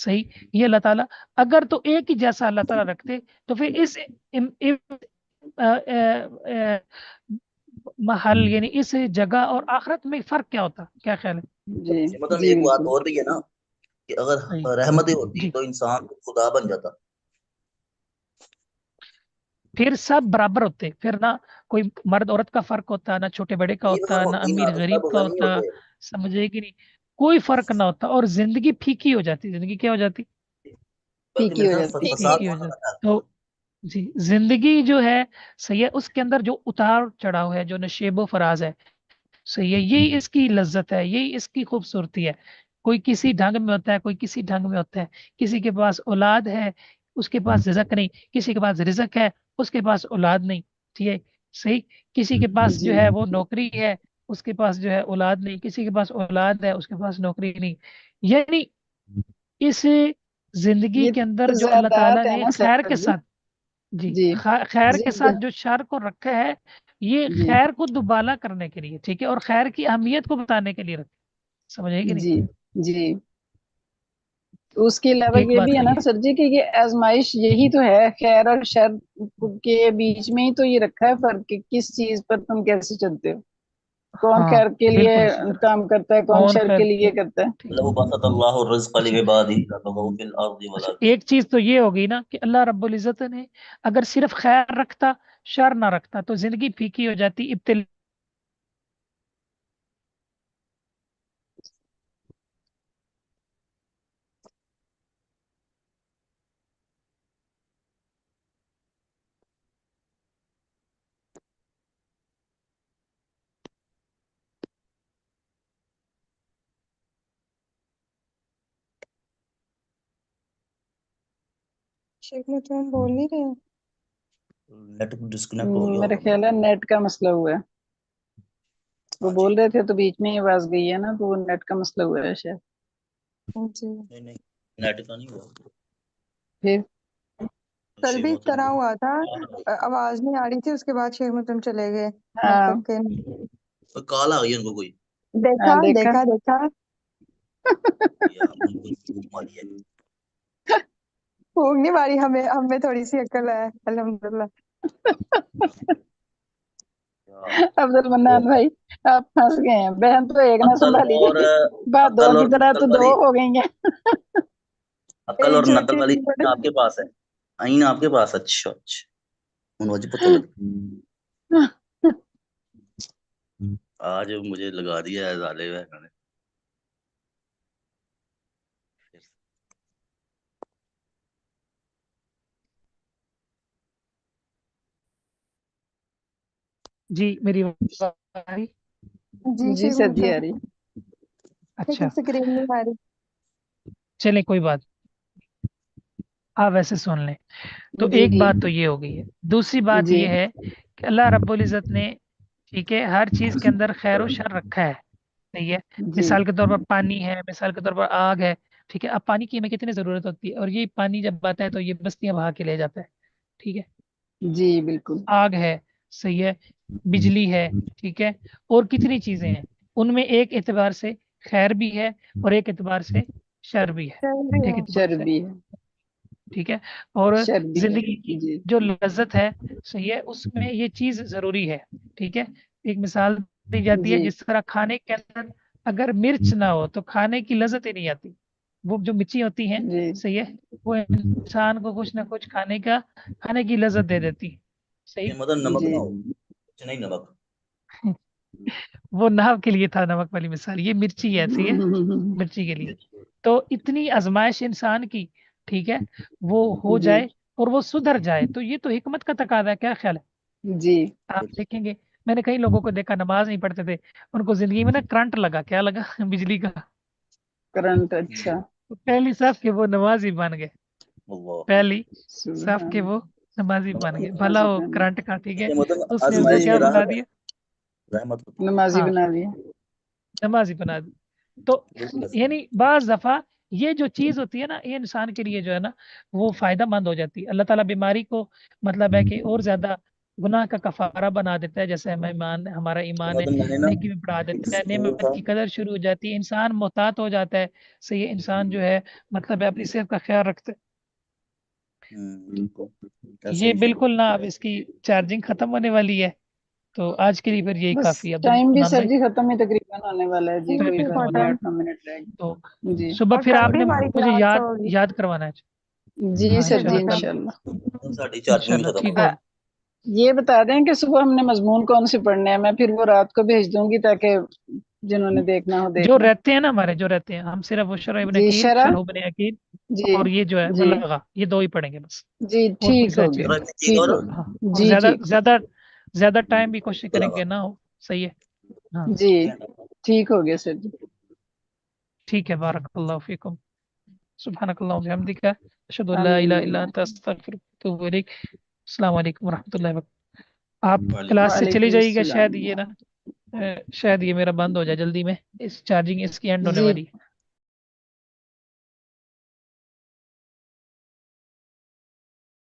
صحیح. یہ اللہ تعالیٰ اگر تو ایک ہی جیسا اللہ تعالیٰ رکھتے تو پھر اس محل یعنی اس جگہ اور آخرت میں فرق کیا ہوتا؟ کیا خیال ہے؟ جی مطلب جی ایک بات بالکل. اور بھی ہے نا کہ اگر صحیح. رحمتیں ہوتی جی. تو انسان خدا بن جاتا. پھر سب برابر ہوتے، پھر نہ کوئی مرد عورت کا فرق ہوتا، نہ چھوٹے بڑے کا یہ ہوتا، فرق نہ ہوتی نا امیر تو غریب سب کا غنی ہوتا. ہوتے. سمجھے کہ نہیں؟ کوئی فرق نہ ہوتا اور زندگی پھیکی ہو جاتی. زندگی کیا ہو جاتی؟ بلکہ پھیکی میرے ہو خیال جاتی. فساد پھیکی ہو بہت جاتی. زیادہ پھیلتا. تو جی زندگی جو ہے صحیح ہے، اس کے اندر جو اتار چڑھاؤ ہے، جو نشیب و فراز ہے، صحیح ہے، یہی اس کی لذت ہے، یہی اس کی خوبصورتی ہے. کوئی کسی ڈھنگ میں ہوتا ہے، کوئی کسی ڈھنگ میں ہوتا ہے. کسی کے پاس اولاد ہے، اس کے پاس رزق نہیں. کسی کے پاس رزق ہے، اس کے پاس اولاد نہیں. ٹھیک ہے. صحیح. کسی کے پاس جی جو ہے وہ نوکری ہے، اس کے پاس جو ہے اولاد نہیں. کسی کے پاس اولاد ہے، اس کے پاس نوکری نہیں. یعنی اس زندگی یہ کے اندر جو اللہ تعالیٰ تضادات ہے نے نا خیر سر کے جی. ساتھ، جی جی خیر کے ضد. ساتھ جو شر کو رکھا ہے، یہ جی خیر کو دوبالا کرنے کے لیے، ٹھیک ہے، اور خیر کی اہمیت کو بتانے کے لیے رکھا. سمجھے کہ جی نہیں؟ جی. اس کے علاوہ ایک یہ بات بھی ہے نا تو یہ سر جی کہ یہ آزمائش یہی تو ہے، خیر اور شر کے بیچ میں ہی تو یہ رکھا ہے فرق کہ کس چیز پر تم کیسے چلتے ہو. کون ہاں خیر کے لیے بالکل اسی طرح کام کرتا ہے، کون کون شر خیر کے کیا. لیے کرتا ہے. ٹھیک. لو بسط اللہ الرزق اچھا. لعباده لبغوا في الارض اچھا ولكن. ایک چیز تو یہ ہوگی نا کہ اللہ رب العزت نے اگر صرف خیر رکھتا، شر نہ رکھتا، تو زندگی پھیکی ہو جاتی، ابتلا. شیخ میں تو ہم بول نہیں رہے ہیں. نیٹ ڈسکنیکٹ ہو گیا میرا ہوگا. خیال ہے نیٹ کا مسئلہ ہوا ہے. وہ ہاں جی. بول رہے تھے تو بیچ میں ہی آواز گئی ہے نا، تو وہ نیٹ کا مسئلہ ہوا ہے شاید. جی نہیں نہیں نیٹ کا نہیں ہوا. پھر کل شیخ بھی اس طرح محترم ہوا تھا. آواز نہیں آ رہی تھی، اس کے بعد شیخ متم چلے گئے. ہاں مطلب کہ کال آ گئی ان کو کوئی. دیکھا دیکھا. دیکھا دیکھا یا بالکل خوب ماری ہے. پھونک نہیں ماری. ہمیں تھوڑی سی عقل ہے الحمدللہ. عبد المنان بھائی آپ پھنس گئے ہیں. بہن تو ایک نہ عقل سنبھالی اور جائے، بات دو عقل اور کی طرح نقل تو دو والی ہو گئی ہیں. عقل ایک اور نقل جھوٹی والی ایک بڑی. آپ کے پاس ہے. آئین آپ کے پاس. اچھا اچھا مجھے پتہ لگا. آج مجھے لگا دیا ہے ظالم ہے انہوں نے. جی میری آواز آ رہی؟ جی جی شیخ سر جی متم آ رہی. اچھا لیکن سکرین نہیں آ رہی. چلیں کوئی بات، آپ ویسے سن لیں. تو جی ایک بات تو یہ ہو گئی ہے. دوسری بات جی یہ ہے کہ اللہ رب العزت نے، ٹھیک ہے، ہر چیز کے اندر خیر و شر رکھا ہے. صحیح ہے. جی مثال کے طور پر پانی ہے، مثال کے طور پر آگ ہے. ٹھیک ہے. اب پانی کی ہمیں کتنی ضرورت ہوتی ہے، اور یہ پانی جب آتا ہے تو یہ بستیاں بہا کے لے جاتا ہے. ٹھیک ہے. جی بالکل. آگ ہے، صحیح ہے، بجلی ہے، ٹھیک ہے، اور کتنی چیزیں ہیں. ان میں ایک اعتبار سے خیر بھی ہے اور ایک اعتبار سے شر بھی ہے. چل بھی ایک ہے. اعتبار شر سے، بھی ہے. ٹھیک ہے. اور شر بھی ہے. زندگی کی جی جو لذت ہے، صحیح ہے، اس میں یہ چیز ضروری ہے. ٹھیک ہے. ایک مثال دی جاتی ہے، جی جس طرح کھانے کے اندر اگر مرچ نہ ہو تو کھانے کی لذت ہی نہیں آتی. وہ جو مرچی ہوتی ہیں، جی صحیح ہے، وہ انسان کو کچھ نہ کچھ کھانے کی لذت دے دیتی. صحیح. یہ مطلب نمک جی نہ ہو. کچھ نہیں نمک. وہ ناو کے لیے تھا نمک والی مثال، یہ مرچی ایسی ہے، مرچی کے لیے. تو اتنی آزمائش انسان کی، ٹھیک ہے، وہ ہو جی جائے اور وہ سدھر جائے، تو یہ تو حکمت کا تقاضا ہے. کیا خیال ہے؟ جی آپ دیکھیں گے، میں نے کئی لوگوں کو دیکھا نماز نہیں پڑھتے تھے، ان کو زندگی میں نا کرنٹ لگا. کیا لگا؟ بجلی کا. کرنٹ. اچھا. پہلی صف کے وہ نمازی بن گئے. اللہ. پہلی صف سبحان کے وہ نمازی بن گئے. بھلا نمازی وہ بن. کرنٹ کا، ٹھیک ہے، یہ مطلب اس نے ان کو آزمائش جی کیا کی راہ بنا ہے. دیا؟ رحمت ہوتی ہے. نمازی ہاں، بنا دیا. نمازی بنا دی. تو بالکل ایسا. یعنی بعض دفعہ یہ جو چیز ہوتی ہے نا، یہ انسان کے لیے جو ہے نا وہ فائدہ مند ہو جاتی ہے. اللہ تعالیٰ بیماری کو مطلب ہے کہ اور زیادہ گناہ کا کفارہ بنا دیتا ہے، جیسے ہمارا ایمان ہے، میں نے نا نیکی میں بڑھا دیتا ہے، وہ نعمت تھا کی قدر شروع ہو جاتی ہے، انسان محتاط ہو جاتا ہے، صحیح ہے، انسان جو ہے مطلب ہے اپنی صحت کا خیال رکھتا ہے۔ ایسے یہ ہی بالکل نہ، اب اس کی چارجنگ ختم ہونے والی ہے، تو آج کے لیے پھر یہی بس کافی ہے ٹائم بھی عبدالرحمان سر بھائی۔ جی ختم ہی تقریباً ہونے والا ہے جی، تو کوئی پھر بالکل 7 یا ختم۔ 8 منٹ رہ تو گئے جی۔ صبح اور پھر کل آپ بھی نے ہماری مجھے کلاس ہوگی یاد کروانا ہے۔ جی ہاں سر جی انشاءاللہ کل انشاءاللہ۔ ساڑھی چارجنگ بھی انشاءاللہ ختم ٹھیک ہو ہو آ، یہ بتا دیں کہ صبح ہم نے مضمون کون سے پڑھنے ہیں، میں پھر وہ رات کو بھیج دوں گی تاکہ جنہوں نے دیکھنا ہو دیکھ جو لیں۔ رہتے ہیں نا ہمارے، جو رہتے ہیں ہم صرف وہ شرح ابن جی عقیل، شرح، شرح ابن عقیل جی اور یہ جو ہے جی بلاغہ، یہ دو ہی پڑھیں گے بس، جی اور کوئی ٹھیک ہو سچ گیا، نہیں۔ ٹھیک ٹھیک اور ہو ہاں، گیا اور جی زیادہ ٹھیک زیادہ زیادہ ٹائم بھی کوشش کریں بلاغا کہ نہ ہو، صحیح ہے۔ ہاں جی ٹھیک ہو گیا سر جی۔ ٹھیک ہے، بارک اللہ فیکم، سبحانک اللہم و بحمدک، اشہد ان لا آمین الہ الا آمین۔ انت استغفرک و اتوب الیک۔ السلام علیکم ورحمۃ اللہ وبرکاتہ۔ آپ وعلیکم کلاس سے چلی وعلیکم جائیے گا، السلام۔ شاید یہ نا شاید یہ میرا بند ہو جائے جلدی میں، اس چارجنگ اس کی اینڈ ہونے جی والی ہے۔